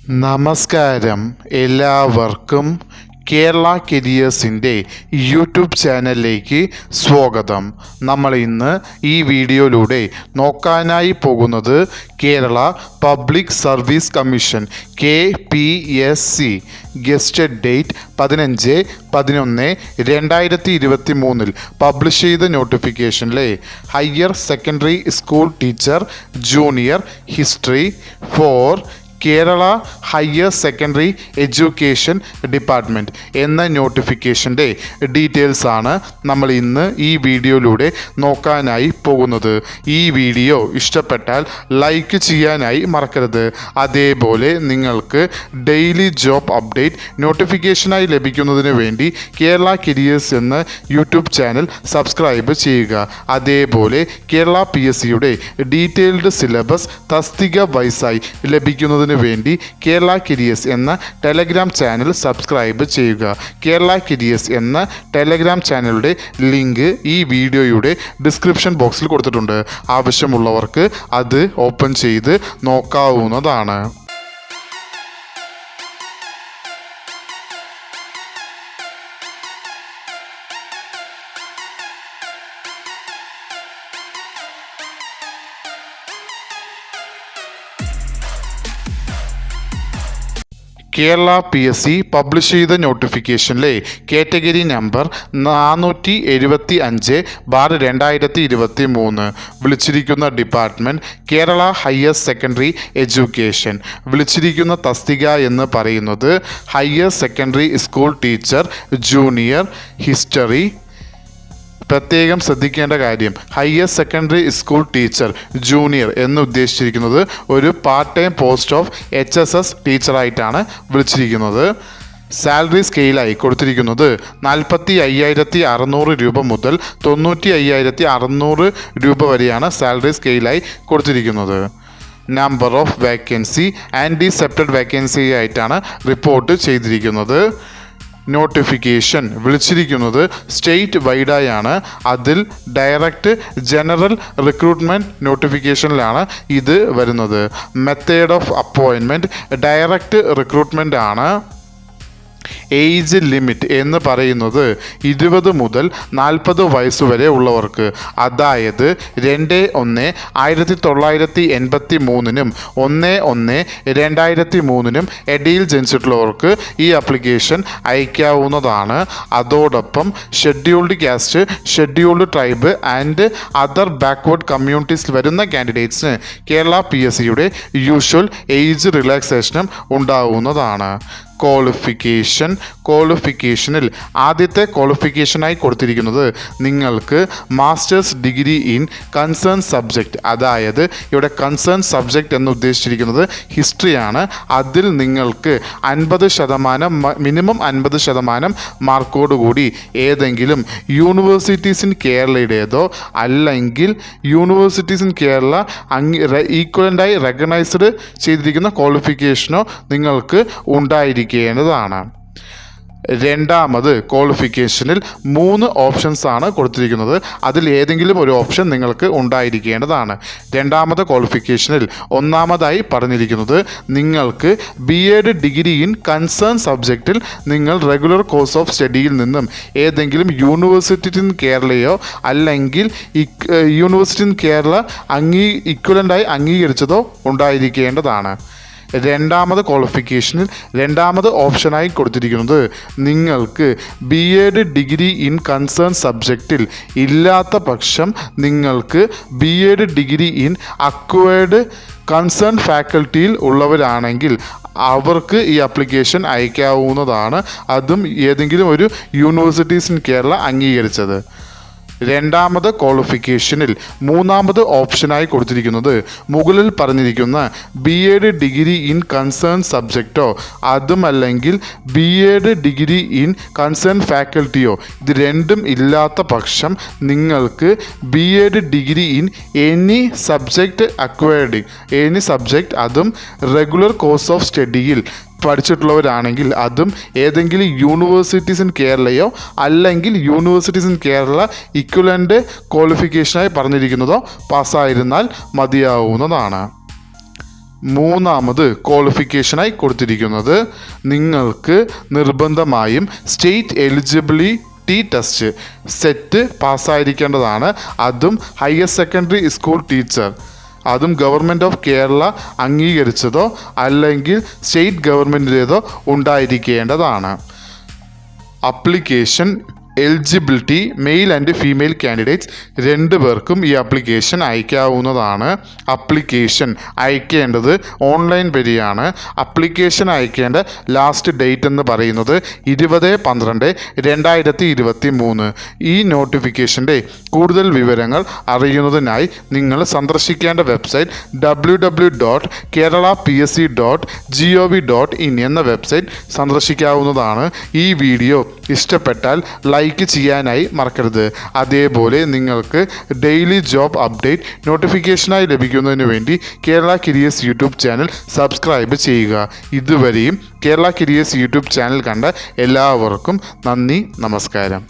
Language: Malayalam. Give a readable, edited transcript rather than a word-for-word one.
നമസ്കാരം എല്ലാവർക്കും കേരള കരിയേഴ്സിൻ്റെ യൂട്യൂബ് ചാനലിലേക്ക് സ്വാഗതം. നമ്മൾ ഇന്ന് ഈ വീഡിയോയിലൂടെ നോക്കാനായി പോകുന്നത് Kerala public service commission KPSC gazetted date 15/11/2023 publish ചെയ്ത നോട്ടിഫിക്കേഷനിലെ higher secondary school teacher junior history for Kerala higher secondary education department എന്ന നോട്ടിഫിക്കേഷൻ്റെ ഡീറ്റെയിൽസ് ആണ് നമ്മൾ ഇന്ന് ഈ വീഡിയോയിലൂടെ നോക്കാനായി പോകുന്നത്. ഈ വീഡിയോ ഇഷ്ടപ്പെട്ടാൽ ലൈക്ക് ചെയ്യാനായി മറക്കരുത്. അതേപോലെ നിങ്ങൾക്ക് ഡെയിലി ജോബ് അപ്ഡേറ്റ് നോട്ടിഫിക്കേഷനായി ലഭിക്കുന്നതിന് വേണ്ടി കേരള കരിയേഴ്സ് എന്ന യൂട്യൂബ് ചാനൽ സബ്സ്ക്രൈബ് ചെയ്യുക. അതേപോലെ കേരള PSCയുടെ ഡീറ്റെയിൽഡ് സിലബസ് തസ്തിക വൈസായി ലഭിക്കുന്നതിന് വേണ്ടി കേരള കരിയേഴ്സ് എന്ന ടെലഗ്രാം ചാനൽ സബ്സ്ക്രൈബ് ചെയ്യുക. കേരള കരിയേഴ്സ് എന്ന ടെലഗ്രാം ചാനലിൻ്റെ ലിങ്ക് ഈ വീഡിയോയുടെ ഡിസ്ക്രിപ്ഷൻ ബോക്സിൽ കൊടുത്തിട്ടുണ്ട്. ആവശ്യമുള്ളവർക്ക് അത് ഓപ്പൺ ചെയ്ത് നോക്കാവുന്നതാണ്. കേരള PSC പബ്ലിഷ് ചെയ്ത നോട്ടിഫിക്കേഷനിലെ കാറ്റഗറി നമ്പർ 475/2023 വിളിച്ചിരിക്കുന്ന department Kerala higher secondary education. വിളിച്ചിരിക്കുന്ന തസ്തിക എന്ന് പറയുന്നത് higher secondary school teacher junior history. പ്രത്യേകം ശ്രദ്ധിക്കേണ്ട കാര്യം, higher secondary school teacher junior എന്ന് ഉദ്ദേശിച്ചിരിക്കുന്നത് ഒരു part time post of HSS ടീച്ചറായിട്ടാണ് വിളിച്ചിരിക്കുന്നത്. സാലറി സ്കെയിലായി കൊടുത്തിരിക്കുന്നത് 45,600 രൂപ മുതൽ 95,600 രൂപ വരെയാണ് സാലറി സ്കെയിലായി കൊടുത്തിരിക്കുന്നത്. നമ്പർ ഓഫ് വേക്കൻസി ആൻറ്റിസെപ്റ്റഡ് വേക്കൻസി ആയിട്ടാണ് റിപ്പോർട്ട് ചെയ്തിരിക്കുന്നത്. നോട്ടിഫിക്കേഷൻ വിളിച്ചിരിക്കുന്നത് സ്റ്റേറ്റ് വൈഡായാണ്. അതിൽ ഡയറക്റ്റ് ജനറൽ റിക്രൂട്ട്മെൻറ്റ് നോട്ടിഫിക്കേഷനിലാണ് ഇത് വരുന്നത്. Method of appointment direct recruitment ആണ്. ഏജ് ലിമിറ്റ് എന്ന് പറയുന്നത് 20 മുതൽ 40 വയസ്സ് വരെ ഉള്ളവർക്ക്, അതായത് 2/1/1983 1/1/2003 ഇടയിൽ ജനിച്ചിട്ടുള്ളവർക്ക് ഈ ആപ്ലിക്കേഷൻ അയക്കാവുന്നതാണ്. അതോടൊപ്പം scheduled caste, scheduled tribe and other backward കമ്മ്യൂണിറ്റീസിൽ വരുന്ന കാൻഡിഡേറ്റ്സിന് കേരള PSCയുടെ യൂഷ്വൽ ഏജ് റിലാക്സേഷനും ഉണ്ടാവുന്നതാണ്. ക്വാളിഫിക്കേഷനിൽ ആദ്യത്തെ ക്വാളിഫിക്കേഷനായി കൊടുത്തിരിക്കുന്നത് നിങ്ങൾക്ക് master's degree in concern subject, അതായത് ഇവിടെ കൺസേൺ സബ്ജക്റ്റ് എന്ന് ഉദ്ദേശിച്ചിരിക്കുന്നത് ഹിസ്റ്ററിയാണ്. അതിൽ നിങ്ങൾക്ക് 50% മിനിമം 50% മാർക്കോടുകൂടി ഏതെങ്കിലും യൂണിവേഴ്സിറ്റീസ് ഇൻ കേരളയുടേതോ അല്ലെങ്കിൽ യൂണിവേഴ്സിറ്റീസ് ഇൻ കേരള ഈക്വലൻ്റായി റെക്കഗ്നൈസ്ഡ് ചെയ്തിരിക്കുന്ന ക്വാളിഫിക്കേഷനോ നിങ്ങൾക്ക് ഉണ്ടായിരിക്കേണ്ടതാണ്. രണ്ടാമത് ക്വാളിഫിക്കേഷനിൽ 3 ഓപ്ഷൻസ് ആണ് കൊടുത്തിരിക്കുന്നത്. അതിൽ ഏതെങ്കിലും ഒരു ഓപ്ഷൻ നിങ്ങൾക്ക് ഉണ്ടായിരിക്കേണ്ടതാണ്. രണ്ടാമത് ക്വാളിഫിക്കേഷനിൽ ഒന്നാമതായി പറഞ്ഞിരിക്കുന്നത് നിങ്ങൾക്ക് BEd ഡിഗ്രി ഇൻ കൺസേൺ സബ്ജക്റ്റിൽ നിങ്ങൾ റെഗുലർ കോഴ്സ് ഓഫ് സ്റ്റഡിയിൽ നിന്നും ഏതെങ്കിലും യൂണിവേഴ്സിറ്റി ഇൻ കേരളയോ അല്ലെങ്കിൽ യൂണിവേഴ്സിറ്റി ഇൻ കേരള ഇക്വലൻ്റായി അംഗീകരിച്ചതോ ഉണ്ടായിരിക്കേണ്ടതാണ്. രണ്ടാമത് ക്വാളിഫിക്കേഷനിൽ രണ്ടാമത് ഓപ്ഷനായി കൊടുത്തിരിക്കുന്നത് നിങ്ങൾക്ക് BEd ഡിഗ്രി ഇൻ കൺസേൺ സബ്ജക്റ്റിൽ ഇല്ലാത്ത പക്ഷം നിങ്ങൾക്ക് BEd degree in acquired concern ഫാക്കൽറ്റിയിൽ ഉള്ളവരാണെങ്കിൽ അവർക്ക് ഈ ആപ്ലിക്കേഷൻ അയക്കാവുന്നതാണ്. അതും ഏതെങ്കിലും ഒരു യൂണിവേഴ്സിറ്റീസ് ഇൻ കേരള അംഗീകരിച്ചത്. രണ്ടാമത് ക്വാളിഫിക്കേഷനിൽ മൂന്നാമത് ഓപ്ഷനായി കൊടുത്തിരിക്കുന്നത് മുകളിൽ പറഞ്ഞിരിക്കുന്ന BEd ഡിഗ്രി ഇൻ കൺസേൺ സബ്ജക്റ്റോ അതുമല്ലെങ്കിൽ BEd ഡിഗ്രി ഇൻ കൺസേൺ ഫാക്കൽറ്റിയോ ഇത് രണ്ടും ഇല്ലാത്ത പക്ഷം നിങ്ങൾക്ക് BEd degree in any subject acquired, any subject അതും റെഗുലർ കോഴ്സ് ഓഫ് സ്റ്റഡിയിൽ പഠിച്ചിട്ടുള്ളവരാണെങ്കിൽ അതും ഏതെങ്കിലും യൂണിവേഴ്സിറ്റീസ് ഇൻ കേരളയോ അല്ലെങ്കിൽ യൂണിവേഴ്സിറ്റീസ് ഇൻ കേരള ഇക്വലൻ്റ് ക്വാളിഫിക്കേഷനായി പറഞ്ഞിരിക്കുന്നതോ പാസ്സായിരുന്നാൽ മതിയാവുന്നതാണ്. മൂന്നാമത് ക്വാളിഫിക്കേഷനായി കൊടുത്തിരിക്കുന്നത് നിങ്ങൾക്ക് നിർബന്ധമായും സ്റ്റേറ്റ് എലിജിബിലിറ്റി ടെസ്റ്റ് സെറ്റ് പാസ്സായിരിക്കേണ്ടതാണ്. അതും ഹയർ സെക്കൻഡറി സ്കൂൾ ടീച്ചർ, അതും ഗവൺമെൻറ് ഓഫ് കേരള അംഗീകരിച്ചതോ അല്ലെങ്കിൽ state ഗവൺമെൻറ്റിൻ്റേതോ ഉണ്ടായിരിക്കേണ്ടതാണ്. Application eligibility male and female candidates 2 പേർക്കും ഈ ആപ്ലിക്കേഷൻ അയക്കാവുന്നതാണ്. ആപ്ലിക്കേഷൻ അയക്കേണ്ടത് ഓൺലൈൻ വഴിയാണ്. ആപ്ലിക്കേഷൻ അയക്കേണ്ട ലാസ്റ്റ് ഡേറ്റ് എന്ന് പറയുന്നത് 20/12/2023. ഈ നോട്ടിഫിക്കേഷൻ്റെ കൂടുതൽ വിവരങ്ങൾ അറിയുന്നതിനായി നിങ്ങൾ സന്ദർശിക്കേണ്ട വെബ്സൈറ്റ് www.keralapsc.gov.in എന്ന വെബ്സൈറ്റ് സന്ദർശിക്കാവുന്നതാണ്. ഈ വീഡിയോ ഇഷ്ടപ്പെട്ടാൽ ലൈക്ക് ചെയ്യാനായി മറക്കരുത്. അതേപോലെ നിങ്ങൾക്ക് ഡെയിലി ജോബ് അപ്ഡേറ്റ് നോട്ടിഫിക്കേഷനായി ലഭിക്കുന്നതിന് വേണ്ടി Kerala careers YouTube channel subscribe ചെയ്യുക. ഇതുവരെയും കേരള കരിയേഴ്സ് യൂട്യൂബ് ചാനൽ കണ്ട എല്ലാവർക്കും നന്ദി, നമസ്കാരം.